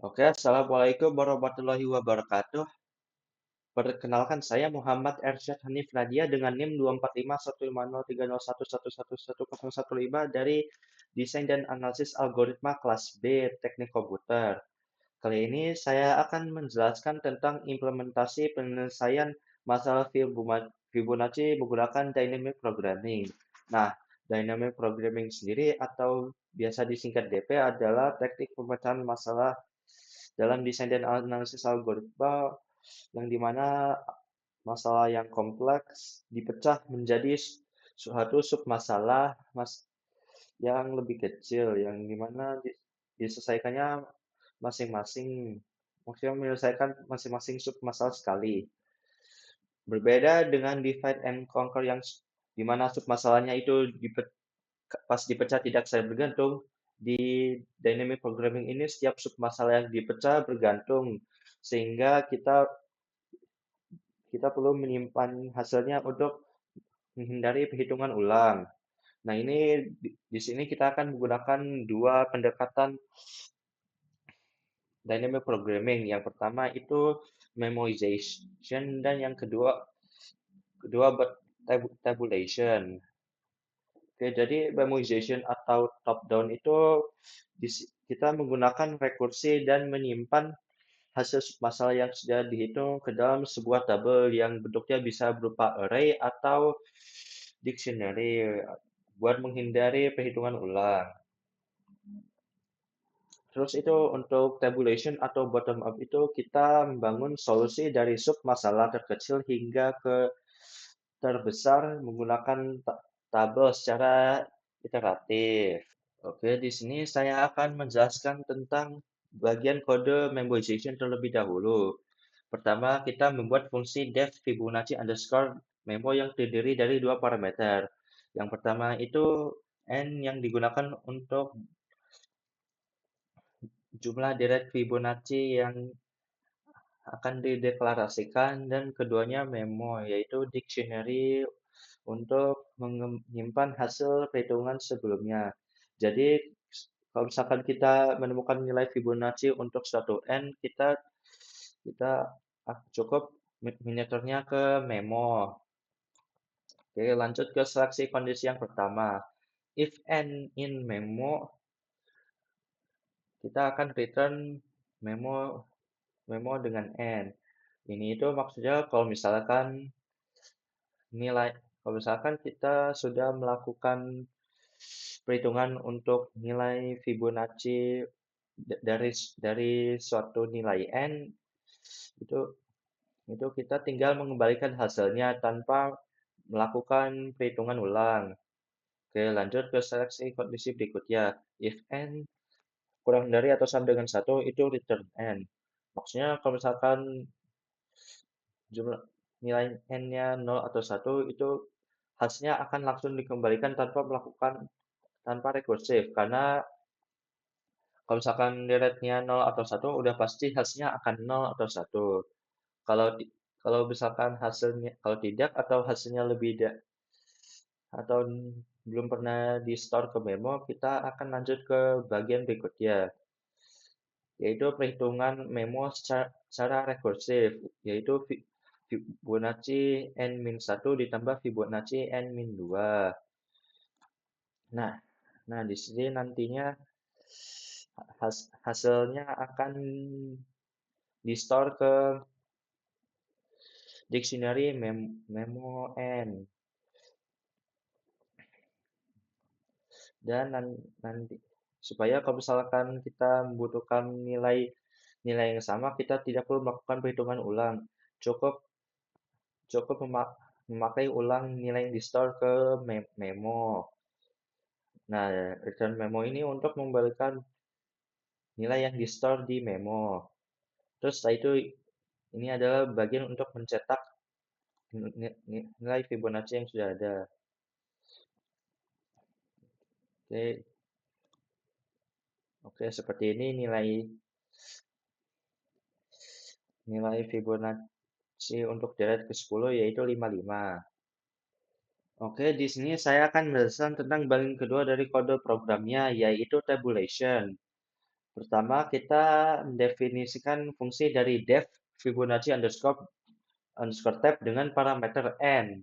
Oke, Assalamualaikum warahmatullahi wabarakatuh. Perkenalkan saya Muhammad Ersyad Hanif Nadia dengan NIM 245150301111115 dari Desain dan Analisis Algoritma kelas B Teknik Komputer. Kali ini saya akan menjelaskan tentang implementasi penyelesaian masalah Fibonacci menggunakan Dynamic Programming. Nah, Dynamic Programming sendiri atau biasa disingkat DP adalah teknik pemecahan masalah dalam desain dan analisis algoritma yang dimana masalah yang kompleks dipecah menjadi suatu submasalah yang lebih kecil yang dimana diselesaikannya masing-masing, maksudnya menyelesaikan masing-masing submasalah sekali. Berbeda dengan divide and conquer yang dimana submasalahnya itu pas dipecah tidak saling bergantung, di dynamic programming ini setiap submasalah yang dipecah bergantung, sehingga kita perlu menyimpan hasilnya untuk menghindari perhitungan ulang. Nah, ini di sini kita akan menggunakan dua pendekatan dynamic programming. Yang pertama itu memoization dan yang kedua kedua tabulation. Oke, jadi memoization atau top-down itu kita menggunakan rekursi dan menyimpan hasil masalah yang sudah dihitung ke dalam sebuah tabel yang bentuknya bisa berupa array atau dictionary buat menghindari perhitungan ulang. Terus itu untuk tabulation atau bottom up itu kita membangun solusi dari sub masalah terkecil hingga ke terbesar menggunakan tabel secara iteratif. Oke, di sini saya akan menjelaskan tentang bagian kode memoization terlebih dahulu. Pertama, kita membuat fungsi def Fibonacci underscore memo yang terdiri dari dua parameter. Yang pertama itu n yang digunakan untuk jumlah deret Fibonacci yang akan dideklarasikan dan keduanya memo, yaitu dictionary untuk menyimpan hasil perhitungan sebelumnya. Jadi, kalau misalkan kita menemukan nilai Fibonacci untuk suatu n, kita cukup menyetornya ke memo. Oke, lanjut ke seleksi kondisi yang pertama. If n in memo, kita akan return memo memo dengan n. Ini itu maksudnya kalau misalkan kita sudah melakukan perhitungan untuk nilai Fibonacci dari suatu nilai n, itu itu kita tinggal mengembalikan hasilnya tanpa melakukan perhitungan ulang. Oke, lanjut ke seleksi kondisi berikutnya. If n kurang dari atau sama dengan satu, itu return n. Maksudnya kalau misalkan jumlah nilai n-nya 0 atau satu, itu hasilnya akan langsung dikembalikan tanpa rekursif, karena kalau misalkan deretnya 0 atau satu, udah pasti hasilnya akan 0 atau satu. Kalau kalau misalkan kalau tidak atau hasilnya atau belum pernah di-store ke memo, kita akan lanjut ke bagian berikutnya, yaitu perhitungan memo secara rekursif, yaitu Fibonacci n-1 ditambah Fibonacci n-2. Nah, di sini nantinya hasilnya akan di-store ke dictionary memo n. Dan nanti supaya kalau misalkan kita membutuhkan nilai yang sama, kita tidak perlu melakukan perhitungan ulang. Cukup cukup memakai ulang nilai yang di-store ke memo. Nah, return memo ini untuk mengembalikan nilai yang di-store di memo. Terus setelah itu, ini adalah bagian untuk mencetak nilai Fibonacci yang sudah ada. Oke, seperti ini nilai Fibonacci untuk deret ke-10 yaitu 55. Oke, di sini saya akan menjelaskan tentang bagian kedua dari kode programnya, yaitu tabulation. Pertama, kita mendefinisikan fungsi dari def Fibonacci underscore underscore tab dengan parameter n.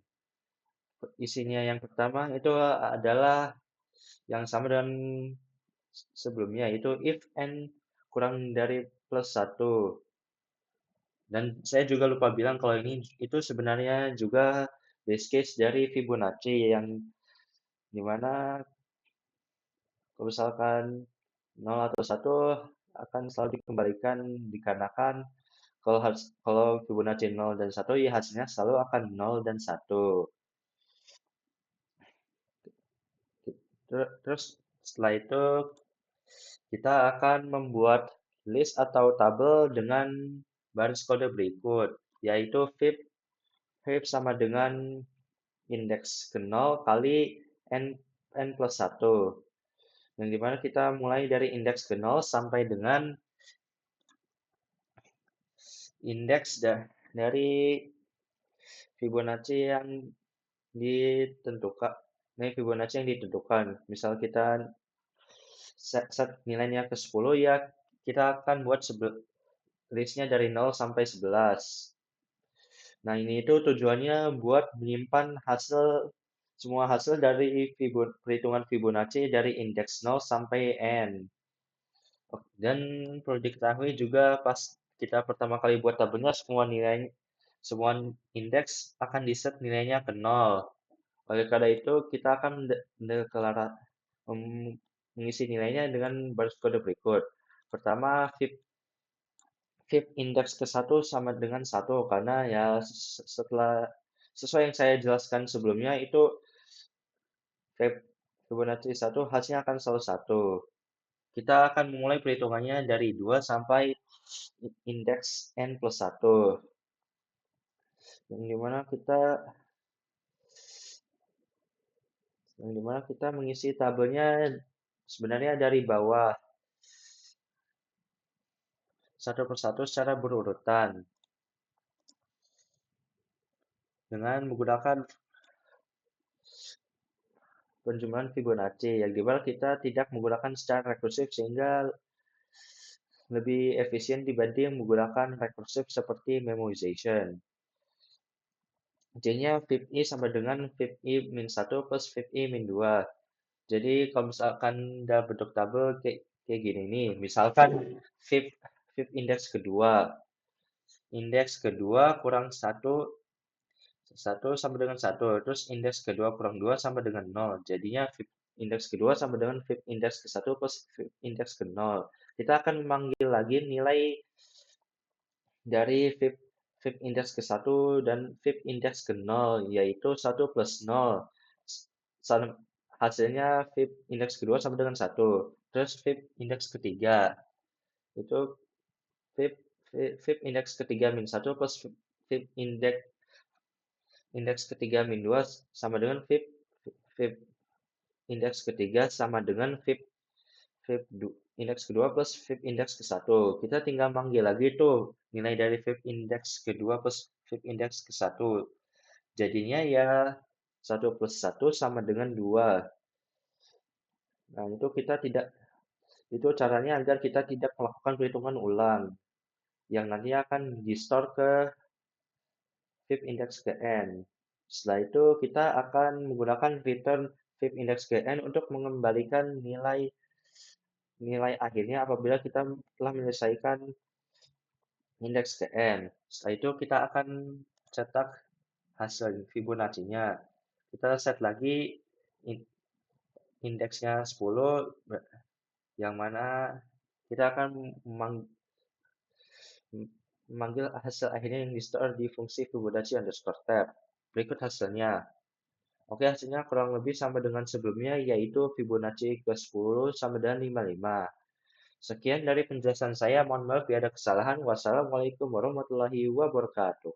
Isinya yang pertama itu adalah yang sama dengan sebelumnya, yaitu if n kurang dari plus satu. Dan saya juga lupa bilang kalau ini itu sebenarnya juga base case dari Fibonacci yang dimana kalau misalkan 0 atau satu akan selalu dikembalikan dikarenakan kalau Fibonacci 0 dan satu ya hasilnya selalu akan 0 dan satu. Terus setelah itu kita akan membuat list atau tabel dengan baris kode berikut, yaitu fib sama dengan indeks ke 0 kali n plus 1. Yang dimana kita mulai dari indeks ke 0 sampai dengan indeks dari Fibonacci yang ditentukan. Nah, Fibonacci yang ditentukan. Misal kita set nilainya ke 10 ya kita akan buat listnya dari 0 sampai 11. Nah, ini itu tujuannya buat menyimpan semua hasil dari perhitungan Fibonacci dari indeks 0 sampai n. Dan perlu diketahui juga pas kita pertama kali buat tabelnya semua indeks akan di-set nilainya ke 0. Oleh karena itu, kita akan mengisi nilainya dengan baris kode berikut. Pertama, fib indeks ke 1 sama dengan 1 karena ya sesuai yang saya jelaskan sebelumnya itu fib Fibonacci 1 hasilnya akan selalu 1. Kita akan memulai perhitungannya dari 2 sampai indeks n plus 1. Yang dimana kita mengisi tabelnya sebenarnya dari bawah satu persatu secara berurutan dengan menggunakan penjumlahan Fibonacci yang dimana kita tidak menggunakan secara rekursif sehingga lebih efisien dibanding menggunakan rekursif seperti memoization. Jadinya fib i sama dengan fib i min 1 plus fib i min 2. Jadi kalau misalkan dalam bentuk tabel kayak gini nih, misalkan fib indeks kedua kurang satu sama dengan satu, terus indeks kedua kurang 2 sama dengan 0. Jadinya indeks kedua sama dengan fib indeks ke 1 plus fib indeks ke 0. Kita akan memanggil lagi nilai dari fib indeks ke 1 dan fib indeks ke 0, yaitu 1 plus 0. Hasilnya fib indeks kedua sama dengan 1. Terus fib indeks ketiga, itu fib, fib indeks ketiga min 1 plus fib indeks ketiga min 2 sama dengan fib indeks ketiga sama dengan fib indeks kedua plus fib indeks ke 1. Kita tinggal manggil lagi tuh nilai dari fib indeks kedua plus fib indeks ke 1. Jadinya ya 1 plus 1 sama dengan 2. Nah, itu caranya agar kita tidak melakukan perhitungan ulang yang nanti akan di-store ke fib indeks ke n. Setelah itu kita akan menggunakan return fib indeks ke n untuk mengembalikan nilai akhirnya apabila kita telah menyelesaikan indeks ke n. Setelah itu kita akan cetak hasil Fibonacci-nya. Kita set lagi indeksnya 10 yang mana kita akan memanggil hasil akhirnya yang di-store di fungsi Fibonacci underscore tab. Berikut hasilnya. Oke, hasilnya kurang lebih sama dengan sebelumnya, yaitu Fibonacci ke 10 sama dengan 55. Sekian dari penjelasan saya, mohon maaf bila ada kesalahan. Wassalamualaikum warahmatullahi wabarakatuh.